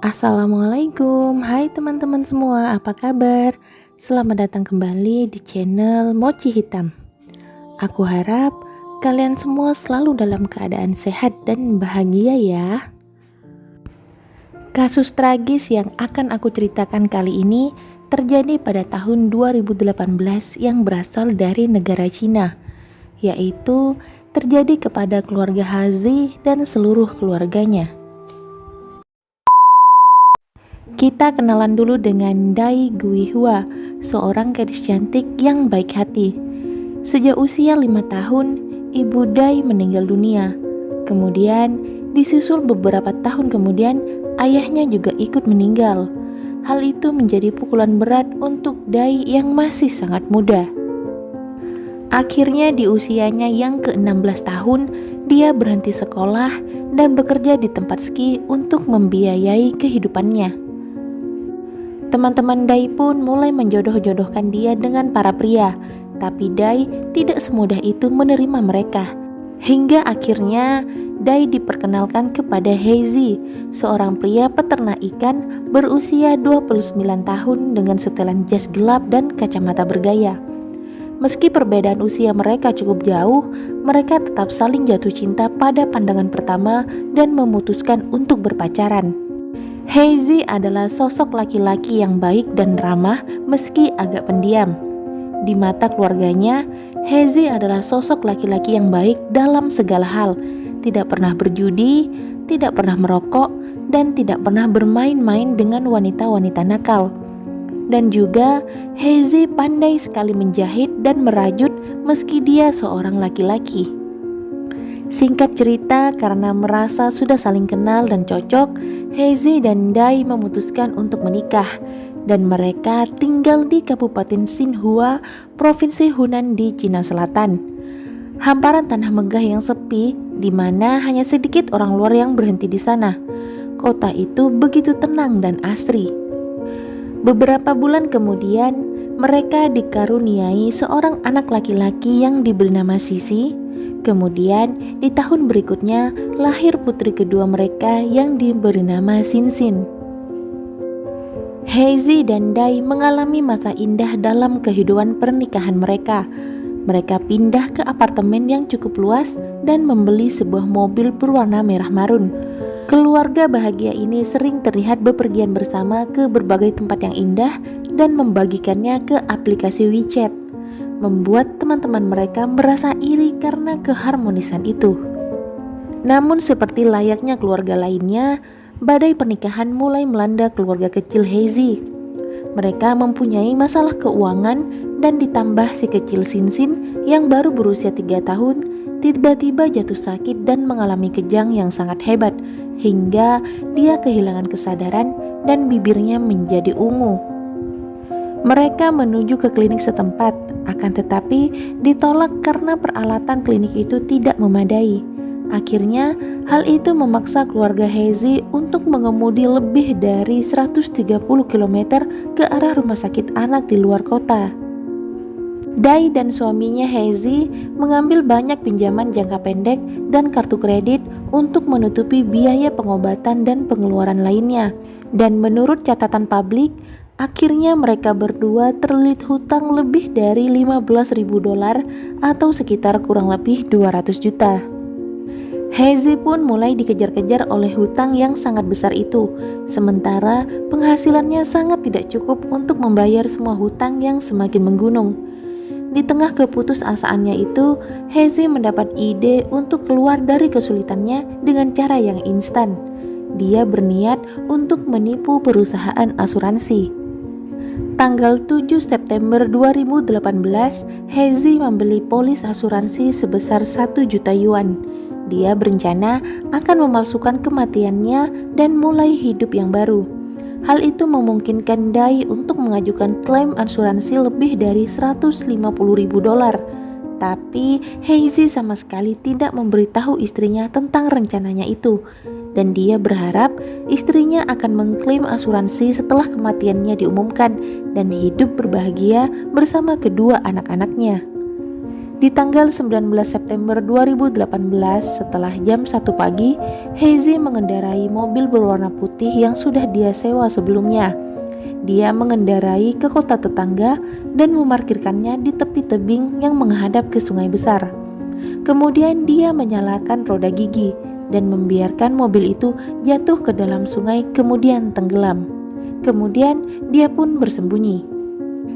Assalamualaikum, hai teman-teman semua, apa kabar? Selamat datang kembali di channel Mochi Hitam. Aku harap kalian semua selalu dalam keadaan sehat dan bahagia ya. Kasus tragis yang akan aku ceritakan kali ini terjadi pada tahun 2018 yang berasal dari negara Cina, yaitu terjadi kepada keluarga Hazi dan seluruh keluarganya. Kita kenalan dulu dengan Dai Guihua, seorang gadis cantik yang baik hati. Sejak usia 5 tahun, ibu Dai meninggal dunia. Kemudian, disusul beberapa tahun kemudian, ayahnya juga ikut meninggal. Hal itu menjadi pukulan berat untuk Dai yang masih sangat muda. Akhirnya di usianya yang ke-16 tahun, dia berhenti sekolah dan bekerja di tempat ski untuk membiayai kehidupannya. Teman-teman Dai pun mulai menjodoh-jodohkan dia dengan para pria, tapi Dai tidak semudah itu menerima mereka. Hingga akhirnya Dai diperkenalkan kepada Heizi, seorang pria peternak ikan berusia 29 tahun dengan setelan jas gelap dan kacamata bergaya. Meski perbedaan usia mereka cukup jauh, mereka tetap saling jatuh cinta pada pandangan pertama dan memutuskan untuk berpacaran. Heizi adalah sosok laki-laki yang baik dan ramah meski agak pendiam. Di mata keluarganya, Heizi adalah sosok laki-laki yang baik dalam segala hal, tidak pernah berjudi, tidak pernah merokok, dan tidak pernah bermain-main dengan wanita-wanita nakal. Dan juga, Heizi pandai sekali menjahit dan merajut meski dia seorang laki-laki. Singkat cerita, karena merasa sudah saling kenal dan cocok, Heizi dan Dai memutuskan untuk menikah, dan mereka tinggal di Kabupaten Xinhua, Provinsi Hunan di Cina Selatan. Hamparan tanah megah yang sepi, di mana hanya sedikit orang luar yang berhenti di sana. Kota itu begitu tenang dan asri. Beberapa bulan kemudian, mereka dikaruniai seorang anak laki-laki yang diberi nama Sisi. Kemudian di tahun berikutnya lahir putri kedua mereka yang diberi nama Sinsin. Heizi dan Dai mengalami masa indah dalam kehidupan pernikahan mereka. Mereka pindah ke apartemen yang cukup luas dan membeli sebuah mobil berwarna merah marun. Keluarga bahagia ini sering terlihat bepergian bersama ke berbagai tempat yang indah dan membagikannya ke aplikasi WeChat, membuat teman-teman mereka merasa iri karena keharmonisan itu. Namun seperti layaknya keluarga lainnya, badai pernikahan mulai melanda keluarga kecil Heizi. Mereka mempunyai masalah keuangan dan ditambah si kecil Sinsin yang baru berusia 3 tahun tiba-tiba jatuh sakit dan mengalami kejang yang sangat hebat hingga dia kehilangan kesadaran dan bibirnya menjadi ungu. Mereka menuju ke klinik setempat, akan tetapi ditolak karena peralatan klinik itu tidak memadai. Akhirnya, hal itu memaksa keluarga Heizi untuk mengemudi lebih dari 130 km ke arah rumah sakit anak di luar kota. Dai dan suaminya Heizi mengambil banyak pinjaman jangka pendek dan kartu kredit untuk menutupi biaya pengobatan dan pengeluaran lainnya. Dan menurut catatan publik, akhirnya mereka berdua terlilit hutang lebih dari $15.000 atau sekitar kurang lebih 200 juta. Heizi pun mulai dikejar-kejar oleh hutang yang sangat besar itu, sementara penghasilannya sangat tidak cukup untuk membayar semua hutang yang semakin menggunung. Di tengah keputusasaannya itu, Heizi mendapat ide untuk keluar dari kesulitannya dengan cara yang instan. Dia berniat untuk menipu perusahaan asuransi. Tanggal 7 September 2018, Heizi membeli polis asuransi sebesar 1 juta yuan. Dia berencana akan memalsukan kematiannya dan mulai hidup yang baru. Hal itu memungkinkan Dai untuk mengajukan klaim asuransi lebih dari $150.000. Tapi Heizi sama sekali tidak memberitahu istrinya tentang rencananya itu. Dan dia berharap istrinya akan mengklaim asuransi setelah kematiannya diumumkan dan hidup berbahagia bersama kedua anak-anaknya. Di tanggal 19 September 2018, setelah jam 1 pagi, Heizi mengendarai mobil berwarna putih yang sudah dia sewa sebelumnya. Dia mengendarai ke kota tetangga dan memarkirkannya di tepi tebing yang menghadap ke sungai besar. Kemudian dia menyalakan roda gigi dan membiarkan mobil itu jatuh ke dalam sungai kemudian tenggelam. Kemudian dia pun bersembunyi.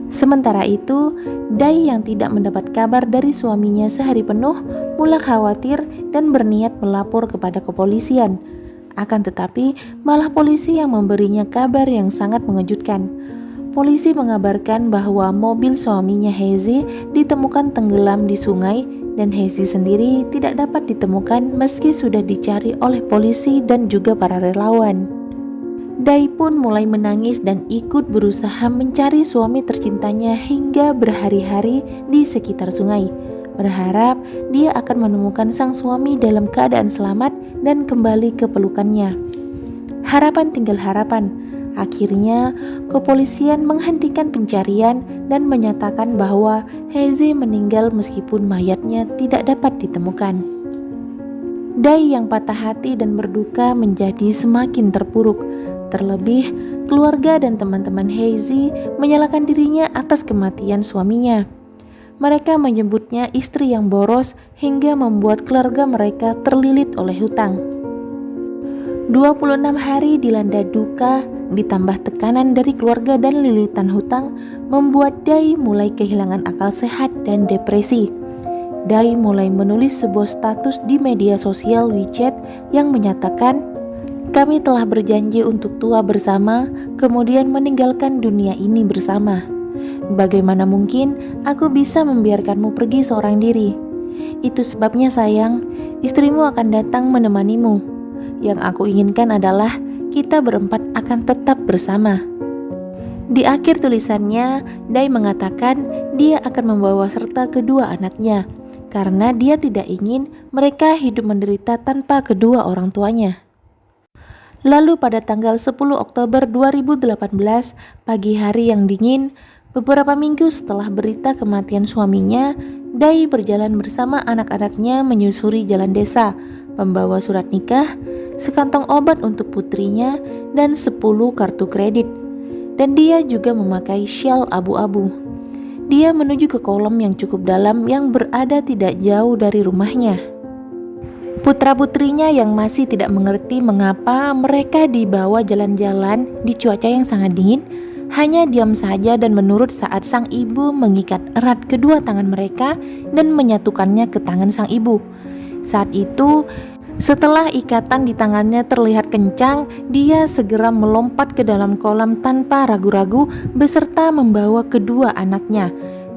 Sementara itu, Dai yang tidak mendapat kabar dari suaminya sehari penuh mulai khawatir dan berniat melapor kepada kepolisian. Akan tetapi, malah polisi yang memberinya kabar yang sangat mengejutkan. Polisi mengabarkan bahwa mobil suaminya Heizi ditemukan tenggelam di sungai dan Heizi sendiri tidak dapat ditemukan meski sudah dicari oleh polisi dan juga para relawan. Dai pun mulai menangis dan ikut berusaha mencari suami tercintanya hingga berhari-hari di sekitar sungai, berharap dia akan menemukan sang suami dalam keadaan selamat dan kembali ke pelukannya. Harapan tinggal harapan. Akhirnya, kepolisian menghentikan pencarian dan menyatakan bahwa Heizi meninggal meskipun mayatnya tidak dapat ditemukan. Dai yang patah hati dan berduka menjadi semakin terpuruk. Terlebih, keluarga dan teman-teman Heizi menyalahkan dirinya atas kematian suaminya. Mereka menyebutnya istri yang boros hingga membuat keluarga mereka terlilit oleh hutang. 26 hari dilanda duka, ditambah tekanan dari keluarga dan lilitan hutang, membuat Dai mulai kehilangan akal sehat dan depresi. Dai mulai menulis sebuah status di media sosial WeChat yang menyatakan, "Kami telah berjanji untuk tua bersama, kemudian meninggalkan dunia ini bersama. Bagaimana mungkin aku bisa membiarkanmu pergi seorang diri? Itu sebabnya sayang, istrimu akan datang menemanimu. Yang aku inginkan adalah kita berempat akan tetap bersama." Di akhir tulisannya, Dai mengatakan dia akan membawa serta kedua anaknya, karena dia tidak ingin mereka hidup menderita tanpa kedua orang tuanya. Lalu pada tanggal 10 Oktober 2018, pagi hari yang dingin, beberapa minggu setelah berita kematian suaminya, Dai berjalan bersama anak-anaknya menyusuri jalan desa, membawa surat nikah, sekantong obat untuk putrinya, dan 10 kartu kredit. Dan dia juga memakai syal abu-abu. Dia menuju ke kolam yang cukup dalam yang berada tidak jauh dari rumahnya. Putra-putrinya yang masih tidak mengerti mengapa mereka dibawa jalan-jalan di cuaca yang sangat dingin, hanya diam saja dan menurut saat sang ibu mengikat erat kedua tangan mereka dan menyatukannya ke tangan sang ibu. Saat itu, setelah ikatan di tangannya terlihat kencang, dia segera melompat ke dalam kolam tanpa ragu-ragu beserta membawa kedua anaknya.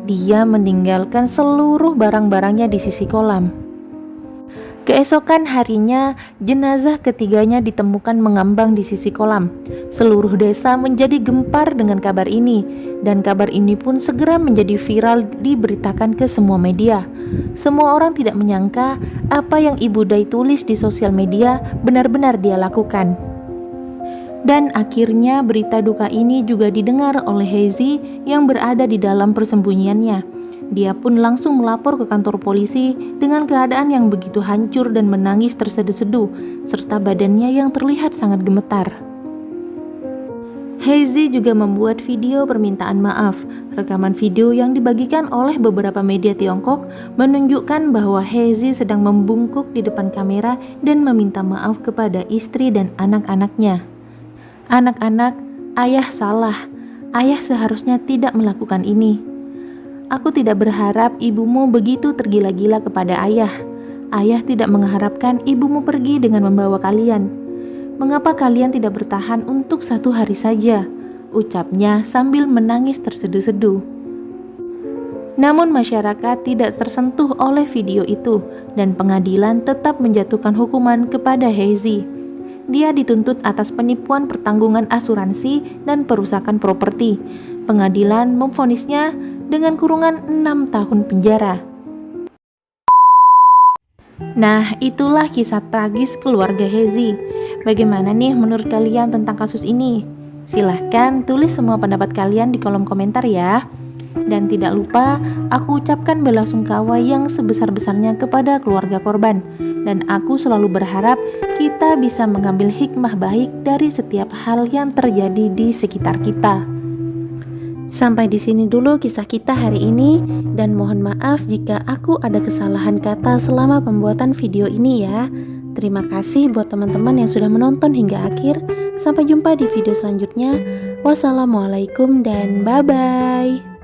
Dia meninggalkan seluruh barang-barangnya di sisi kolam. Keesokan harinya, jenazah ketiganya ditemukan mengambang di sisi kolam. Seluruh desa menjadi gempar dengan kabar ini, dan kabar ini pun segera menjadi viral diberitakan ke semua media. Semua orang tidak menyangka apa yang Ibu Dai tulis di sosial media benar-benar dia lakukan. Dan akhirnya berita duka ini juga didengar oleh Heizi yang berada di dalam persembunyiannya. Dia pun langsung melapor ke kantor polisi dengan keadaan yang begitu hancur dan menangis terseduh-seduh, serta badannya yang terlihat sangat gemetar. Heizi juga membuat video permintaan maaf. Rekaman video yang dibagikan oleh beberapa media Tiongkok menunjukkan bahwa Heizi sedang membungkuk di depan kamera dan meminta maaf kepada istri dan anak-anaknya. "Anak-anak, ayah salah. Ayah seharusnya tidak melakukan ini. Aku tidak berharap ibumu begitu tergila-gila kepada ayah. Ayah tidak mengharapkan ibumu pergi dengan membawa kalian. Mengapa kalian tidak bertahan untuk 1 hari saja?" ucapnya sambil menangis terseduh-seduh. Namun masyarakat tidak tersentuh oleh video itu dan pengadilan tetap menjatuhkan hukuman kepada Heizi. Dia dituntut atas penipuan pertanggungan asuransi dan perusakan properti. Pengadilan memvonisnya dengan kurungan 6 tahun penjara. Nah, itulah kisah tragis keluarga Heizi. Bagaimana nih menurut kalian tentang kasus ini? Silahkan tulis semua pendapat kalian di kolom komentar ya. Dan tidak lupa, aku ucapkan belasungkawa yang sebesar-besarnya kepada keluarga korban. Dan aku selalu berharap kita bisa mengambil hikmah baik dari setiap hal yang terjadi di sekitar kita. Sampai di sini dulu kisah kita hari ini, dan mohon maaf jika aku ada kesalahan kata selama pembuatan video ini ya. Terima kasih buat teman-teman yang sudah menonton hingga akhir. Sampai jumpa di video selanjutnya. Wassalamualaikum dan bye-bye.